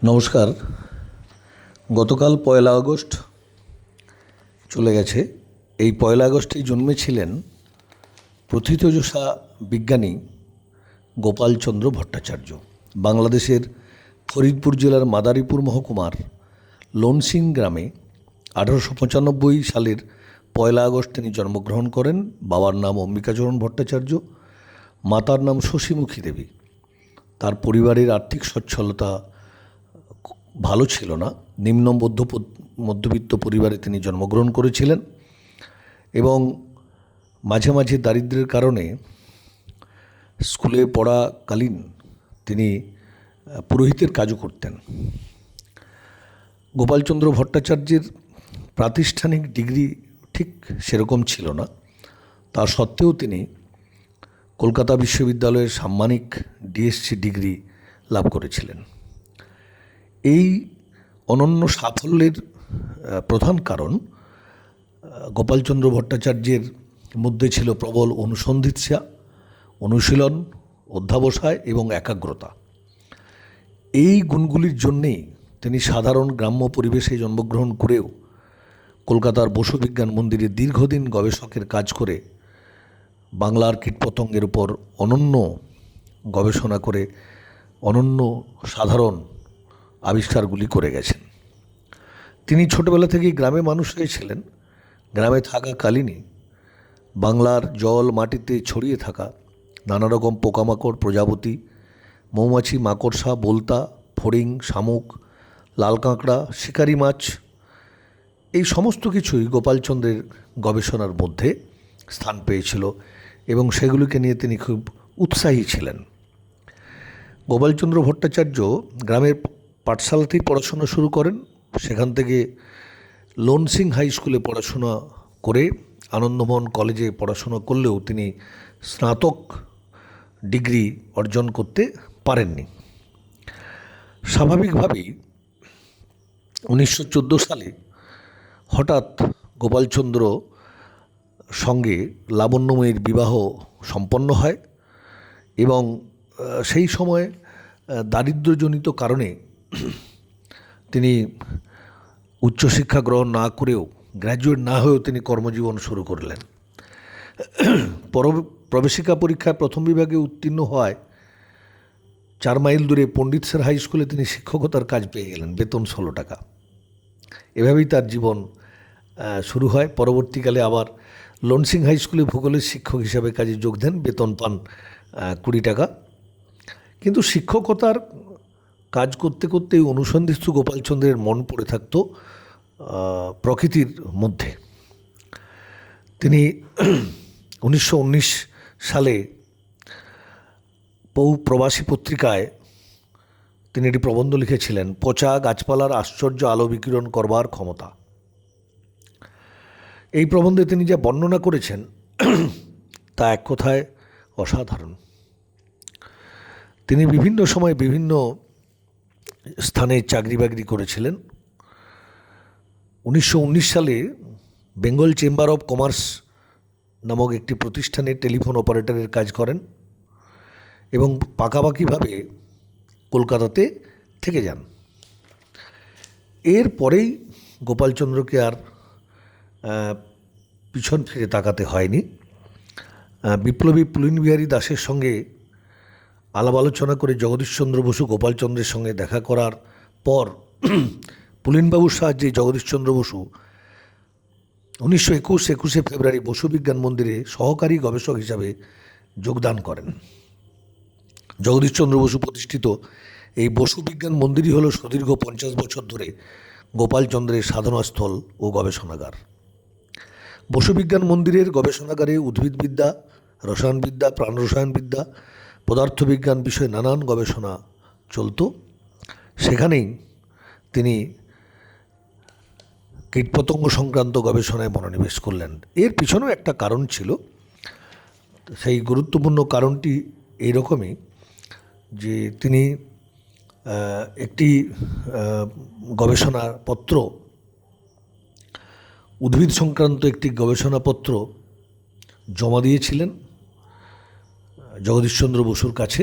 নমস্কার। গতকাল ১লা আগস্ট চলে গেছে। এই ১লা আগস্টেই জন্মেছিলেন প্রথিতযশা বিজ্ঞানী গোপালচন্দ্র ভট্টাচার্য। বাংলাদেশের ফরিদপুর জেলার মাদারীপুর মহকুমার লোনসিং গ্রামে ১৮৯৫ সালের ১লা আগস্ট তিনি জন্মগ্রহণ করেন। বাবার নাম অম্বিকাচরণ ভট্টাচার্য, মাতার নাম শশীমুখী দেবী। তার পরিবারের আর্থিক সচ্ছলতা ভালো ছিল না। নিম্ন মধ্যবিত্ত পরিবারে তিনি জন্মগ্রহণ করেছিলেন এবং মাঝে মাঝে দারিদ্র্যের কারণে স্কুলে পড়াকালীন তিনি পুরোহিতের কাজও করতেন। গোপালচন্দ্র ভট্টাচার্যের প্রাতিষ্ঠানিক ডিগ্রি ঠিক সেরকম ছিল না। তা সত্ত্বেও তিনি কলকাতা বিশ্ববিদ্যালয়ের সাম্মানিক ডিএসসি ডিগ্রি লাভ করেছিলেন। এই অনন্য সাফল্যের প্রধান কারণ গোপালচন্দ্র ভট্টাচার্যের মধ্যে ছিল প্রবল অনুসন্ধিৎসা, অনুশীলন, অধ্যাবসায় এবং একাগ্রতা। এই গুণগুলির জন্যেই তিনি সাধারণ গ্রাম্য পরিবেশে জন্মগ্রহণ করেও কলকাতার বসু বিজ্ঞান মন্দিরে দীর্ঘদিন গবেষকের কাজ করে বাংলার কীটপতঙ্গের উপর অনন্য গবেষণা করে অনন্য সাধারণ আবিষ্কারগুলি করে গেছেন। তিনি ছোটবেলা থেকেই গ্রামে মানুষ হয়েছিলেন। গ্রামে থাকাকালীনই বাংলার জল মাটিতে ছড়িয়ে থাকা নানা রকম পোকামাকড়, প্রজাপতি, মৌমাছি, মাকড়সা, বোলতা, ফড়িং, শামুক, লাল কাঁকড়া, শিকারি মাছ, এই সমস্ত কিছুই গোপালচন্দ্রের গবেষণার মধ্যে স্থান পেয়েছিল এবং সেগুলিকে নিয়ে তিনি খুব উৎসাহী ছিলেন। গোপালচন্দ্র ভট্টাচার্য গ্রামের পাঠশালাতেই পড়াশোনা শুরু করেন। সেখান থেকে লোনসিং হাই স্কুলে পড়াশোনা করে আনন্দমোহন কলেজে পড়াশোনা করলেও তিনি স্নাতক ডিগ্রি অর্জন করতে পারেননি। স্বাভাবিকভাবেই ১৯১৪ সালে হঠাৎ গোপালচন্দ্র সঙ্গে লাবণ্যময়ীর বিবাহ সম্পন্ন হয় এবং সেই সময় দারিদ্র্যজনিত কারণে তিনি উচ্চশিক্ষা গ্রহণ না করেও, গ্র্যাজুয়েট না হয়েও তিনি কর্মজীবন শুরু করলেন। প্রবেশিকা পরীক্ষায় প্রথম বিভাগে উত্তীর্ণ হওয়ায় ৪ মাইল দূরে পণ্ডিত স্যার হাই স্কুলে তিনি শিক্ষকতার কাজ পেয়ে গেলেন, বেতন ১৬ টাকা। এভাবেই তার জীবন শুরু হয়। পরবর্তীকালে আবার লোনসিং হাই স্কুলে ভূগোলের শিক্ষক হিসাবে কাজে যোগ দেন, বেতন পান ২০ টাকা। কিন্তু শিক্ষকতার কাজ করতে করতে অনুসন্ধিৎসু গোপালচন্দ্রের মন পড়ে থাকত প্রকৃতির মধ্যে। তিনি ১৯১৯ সালে প্রবাসী পত্রিকায় তিনি একটি প্রবন্ধ লিখেছিলেন, পচা গাছপালার আশ্চর্য আলো বিকিরণ করবার ক্ষমতা। এই প্রবন্ধে তিনি যা বর্ণনা করেছেন তা এক কথায় অসাধারণ। তিনি বিভিন্ন সময় বিভিন্ন স্থানে চাকরি বাকরি করেছিলেন। ১৯১৯ সালে বেঙ্গল চেম্বার অফ কমার্স নামক একটি প্রতিষ্ঠানে টেলিফোন অপারেটরের কাজ করেন এবং পাকাপাকিভাবে কলকাতাতে থেকে যান। এর পরেই গোপালচন্দ্রকে আর পিছন ফিরে তাকাতে হয়নি। বিপ্লবী পুলিনবিহারী দাসের সঙ্গে আলাপ আলোচনা করে জগদীশচন্দ্র বসু গোপালচন্দ্রের সঙ্গে দেখা করার পর পুলিনবাবুর সাহায্যে জগদীশচন্দ্র বসু ১৯২১ ফেব্রুয়ারি বসু বিজ্ঞান মন্দিরে সহকারী গবেষক হিসাবে যোগদান করেন। জগদীশচন্দ্র বসু প্রতিষ্ঠিত এই বসু বিজ্ঞান মন্দিরই হল সুদীর্ঘ ৫০ বছর ধরে গোপালচন্দ্রের সাধনাস্থল ও গবেষণাগার। বসু বিজ্ঞান মন্দিরের গবেষণাগারে উদ্ভিদবিদ্যা, রসায়নবিদ্যা, প্রাণরসায়নবিদ্যা, পদার্থবিজ্ঞান বিষয়ে নানান গবেষণা চলত। সেখানেই তিনি কীটপতঙ্গ সংক্রান্ত গবেষণায় মনোনিবেশ করলেন। এর পিছনেও একটা কারণ ছিল। সেই গুরুত্বপূর্ণ কারণটি এইরকমই যে তিনি একটি গবেষণাপত্র, উদ্ভিদ সংক্রান্ত একটি গবেষণাপত্র জমা দিয়েছিলেন জগদীশচন্দ্র বসুর কাছে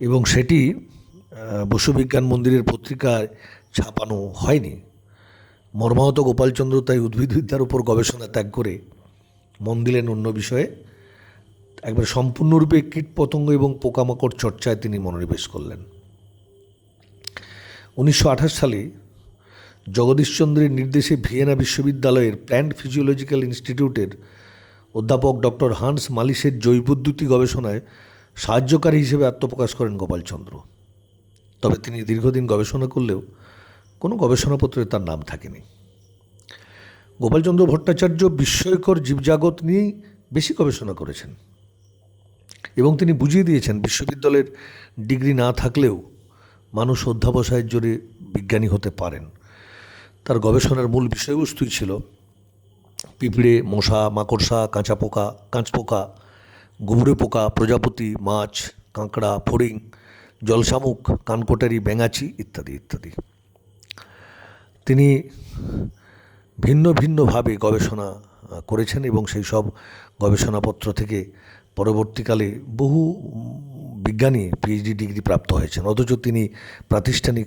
এবং সেটি বসু বিজ্ঞান মন্দিরের পত্রিকায় ছাপানো হয়নি। মর্মাহত গোপালচন্দ্র তাই উদ্ভিদবিদ্যার উপর গবেষণা ত্যাগ করে মন দিলেন অন্য বিষয়ে। একবার সম্পূর্ণরূপে কীটপতঙ্গ এবং পোকামাকড় চর্চায় তিনি মনোনিবেশ করলেন। 1928 সালে জগদীশচন্দ্রের নির্দেশে ভিয়েনা বিশ্ববিদ্যালয়ের প্ল্যান্ট ফিজিওলজিক্যাল ইনস্টিটিউটের অধ্যাপক ডক্টর হান্স মালিসের জৈবদ্যুতি গবেষণায় সাহায্যকারী হিসেবে আত্মপ্রকাশ করেন গোপালচন্দ্র। তবে তিনি দীর্ঘদিন গবেষণা করলেও কোনো গবেষণাপত্রে তার নাম থাকেনি। গোপালচন্দ্র ভট্টাচার্য বিস্ময়কর জীবজাগত নিয়েই বেশি গবেষণা করেছেন এবং তিনি বুঝিয়ে দিয়েছেন বিশ্ববিদ্যালয়ের ডিগ্রি না থাকলেও মানুষ অধ্যাবসায়ের জোরে বিজ্ঞানী হতে পারেন। তার গবেষণার মূল বিষয়বস্তুই ছিল পিঁপড়ে, মশা, মাকড়সা, কাঁচপোকা, গুবরে পোকা, প্রজাপতি, মাছ, কাঁকড়া, ফড়িং, জলশামুক, কানকোটারি, ব্যাঙাচি ইত্যাদি ইত্যাদি। তিনি ভিন্ন ভিন্নভাবে গবেষণা করেছেন এবং সেই সব গবেষণাপত্র থেকে পরবর্তীকালে বহু বিজ্ঞানী পিএইচডি ডিগ্রি প্রাপ্ত হয়েছেন, অথচ তিনি প্রাতিষ্ঠানিক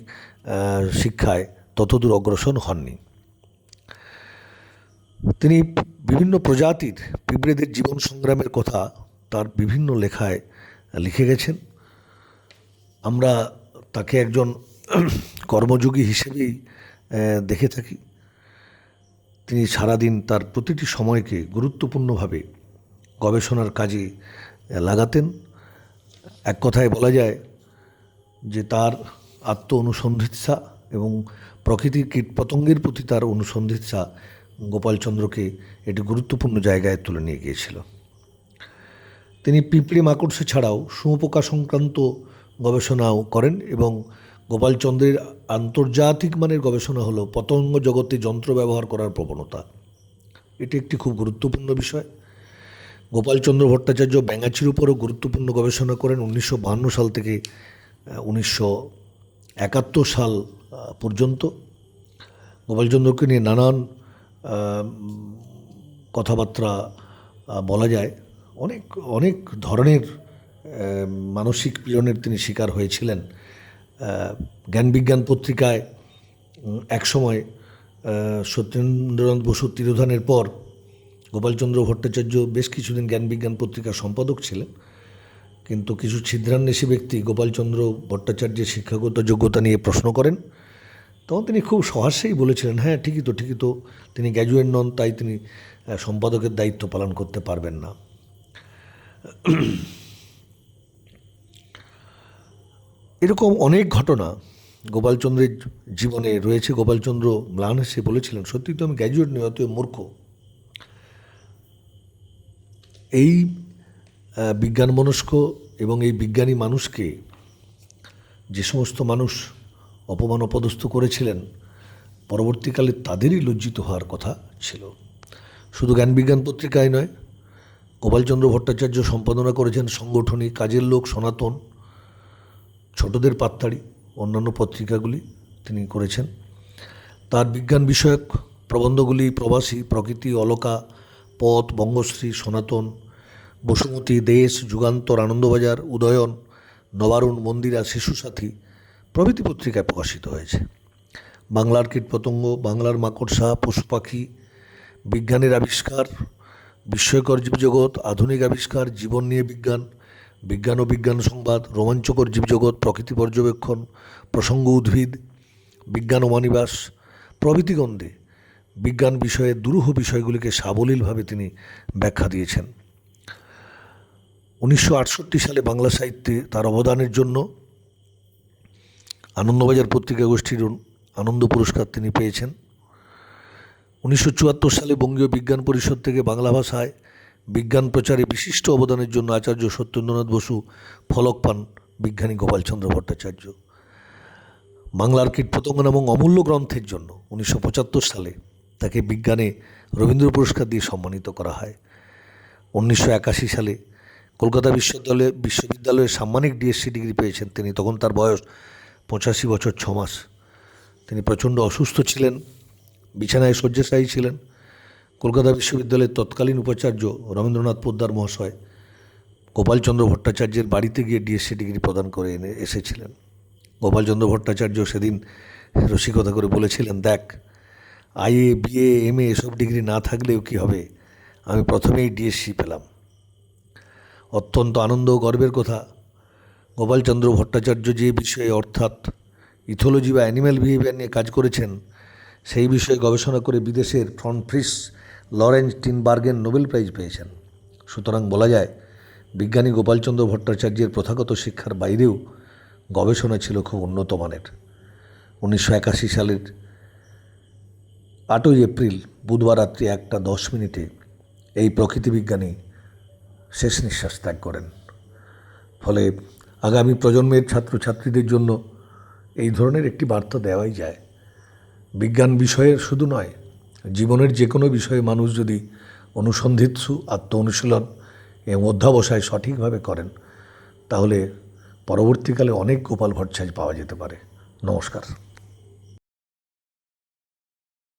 শিক্ষায় ততদূর অগ্রসর হননি। তিনি বিভিন্ন প্রজাতির পিঁপড়েদের জীবন সংগ্রামের কথা তার বিভিন্ন লেখায় লিখে গেছেন। আমরা তাকে একজন কর্মযোগী হিসেবেই দেখে থাকি। তিনি সারাদিন তার প্রতিটি সময়কে গুরুত্বপূর্ণভাবে গবেষণার কাজে লাগাতেন। এক কথায় বলা যায় যে তার আত্ম অনুসন্ধিৎসা এবং প্রকৃতির কীটপতঙ্গের প্রতি তার অনুসন্ধিৎসা গোপালচন্দ্রকে একটি গুরুত্বপূর্ণ জায়গায় তুলে নিয়ে গিয়েছিল। তিনি পিঁপড়ে, মাকড়সা ছাড়াও শুঁয়োপোকা সংক্রান্ত গবেষণাও করেন এবং গোপালচন্দ্রের আন্তর্জাতিক মানের গবেষণা হলো পতঙ্গ জগতে যন্ত্র ব্যবহার করার প্রবণতা। এটি একটি খুব গুরুত্বপূর্ণ বিষয়। গোপালচন্দ্র ভট্টাচার্য ব্যাঙাচির উপরও গুরুত্বপূর্ণ গবেষণা করেন। 1952 সাল থেকে 1971 সাল পর্যন্ত গোপালচন্দ্রকে নিয়ে নানান কথাবার্তা বলা যায়। অনেক অনেক ধরনের মানসিক পীড়নের তিনি শিকার হয়েছিলেন। জ্ঞান বিজ্ঞান পত্রিকায় একসময় সত্যেন্দ্রনাথ বসুর তিরোধানের পর গোপালচন্দ্র ভট্টাচার্য বেশ কিছুদিন জ্ঞান বিজ্ঞান পত্রিকার সম্পাদক ছিলেন, কিন্তু কিছু ছিদ্রান্বেষী ব্যক্তি গোপালচন্দ্র ভট্টাচার্যের শিক্ষাগত যোগ্যতা নিয়ে প্রশ্ন করেন। তখন তিনি খুব সহাস্যেই বলেছিলেন, হ্যাঁ ঠিকই তো তিনি গ্র্যাজুয়েট নন, তাই তিনি সম্পাদকের দায়িত্ব পালন করতে পারবেন না। এরকম অনেক ঘটনা গোপালচন্দ্রের জীবনে রয়েছে। গোপালচন্দ্র ম্লান হেসে বলেছিলেন, সত্যি তো আমি গ্র্যাজুয়েট নই, অত মূর্খ। এই বিজ্ঞানমনস্ক এবং এই বিজ্ঞানী মানুষকে যে সমস্ত মানুষ অপমান অপদস্থ করেছিলেন, পরবর্তীকালে তাদেরই লজ্জিত হওয়ার কথা ছিল। শুধু জ্ঞান বিজ্ঞান পত্রিকায় নয়, গোপালচন্দ্র ভট্টাচার্য সম্পাদনা করেছেন সংগঠনী, কাজের লোক, সনাতন, ছোটদের পাত্তাড়ি, অন্যান্য পত্রিকাগুলি তিনি করেছেন। তার বিজ্ঞান বিষয়ক প্রবন্ধগুলি প্রবাসী, প্রকৃতি, অলকা, পথ, বঙ্গশ্রী, সনাতন, বসুমতী, দেশ, যুগান্তর, আনন্দবাজার, উদয়ন, নবারুণ, মন্দিরা, শিশুসাথী প্রভৃতি পত্রিকায় প্রকাশিত হয়েছে। বাংলার কীটপতঙ্গ, বাংলার মাকড়সা, পশু পাখি, বিজ্ঞানের আবিষ্কার, বিস্ময়কর জীবজগৎ, আধুনিক আবিষ্কার, জীবন নিয়ে বিজ্ঞান, বিজ্ঞান ও বিজ্ঞান সংবাদ, রোমাঞ্চকর জীবজগৎ, প্রকৃতি পর্যবেক্ষণ, প্রসঙ্গ উদ্ভিদ, বিজ্ঞান ও মানিবাস প্রভৃতি গ্রন্থে বিজ্ঞান বিষয়ে দুরূহ বিষয়গুলিকে সাবলীলভাবে তিনি ব্যাখ্যা দিয়েছেন। 1968 সালে বাংলা সাহিত্যে তার অবদানের জন্য আনন্দবাজার পত্রিকা গোষ্ঠীর আনন্দ পুরস্কার তিনি পেয়েছেন। 1974 সালে বঙ্গীয় বিজ্ঞান পরিষদ থেকে বাংলা ভাষায় বিজ্ঞান প্রচারে বিশিষ্ট অবদানের জন্য আচার্য সত্যেন্দ্রনাথ বসু ফলক পান বিজ্ঞানী গোপালচন্দ্র ভট্টাচার্য। বাংলার কীটপতঙ্গ নামক অমূল্য গ্রন্থের জন্য 1975 সালে তাকে বিজ্ঞানে রবীন্দ্র পুরস্কার দিয়ে সম্মানিত করা হয়। 1981 সালে কলকাতা বিশ্ববিদ্যালয়ে সাম্মানিক ডিএসসি ডিগ্রি পেয়েছেন তিনি। তখন তার বয়স 85 বছর 6 মাস। তিনি প্রচণ্ড অসুস্থ ছিলেন, বিছানায় শয্যাশায়ী ছিলেন। কলকাতা বিশ্ববিদ্যালয়ের তৎকালীন উপাচার্য রবীন্দ্রনাথ পোদ্দার মহাশয় গোপালচন্দ্র ভট্টাচার্যের বাড়িতে গিয়ে ডিএসসি ডিগ্রি প্রদান করে এসেছিলেন। গোপালচন্দ্র ভট্টাচার্য সেদিন রসিকতা করে বলেছিলেন, দেখ, আইএ, বিএ, এমএ এসব ডিগ্রি না থাকলেও কী হবে, আমি প্রথমেই ডিএসসি পেলাম। অত্যন্ত আনন্দ ও গর্বের কথা, গোপালচন্দ্র ভট্টাচার্য যে বিষয়ে অর্থাৎ ইথোলজি বা অ্যানিম্যাল বিহেভিয়ার নিয়ে কাজ করেছেন, সেই বিষয়ে গবেষণা করে বিদেশের ফ্রনফ্রিস লরেন্স টিনবার্গের নোবেল প্রাইজ পেয়েছেন। সুতরাং বলা যায়, বিজ্ঞানী গোপালচন্দ্র ভট্টাচার্যের প্রথাগত শিক্ষার বাইরেও গবেষণা ছিল খুব উন্নত মানের। 1981 সালের 8ই এপ্রিল বুধবার রাত্রি 1:10 এই প্রকৃতি বিজ্ঞানী শেষ নিঃশ্বাস ত্যাগ করেন। ফলে আগামী প্রজন্মের ছাত্রছাত্রীদের জন্য এই ধরনের একটি বার্তা দেওয়াই যায়। বিজ্ঞান বিষয়ের শুধু নয়, জীবনের যে কোনো বিষয়ে মানুষ যদি অনুসন্ধিৎসু, আত্ম অনুশীলন এবং অধ্যাবসায় সঠিকভাবে করেন, তাহলে পরবর্তীকালে অনেক গোপাল ভট্টাচার্য পাওয়া যেতে পারে। নমস্কার।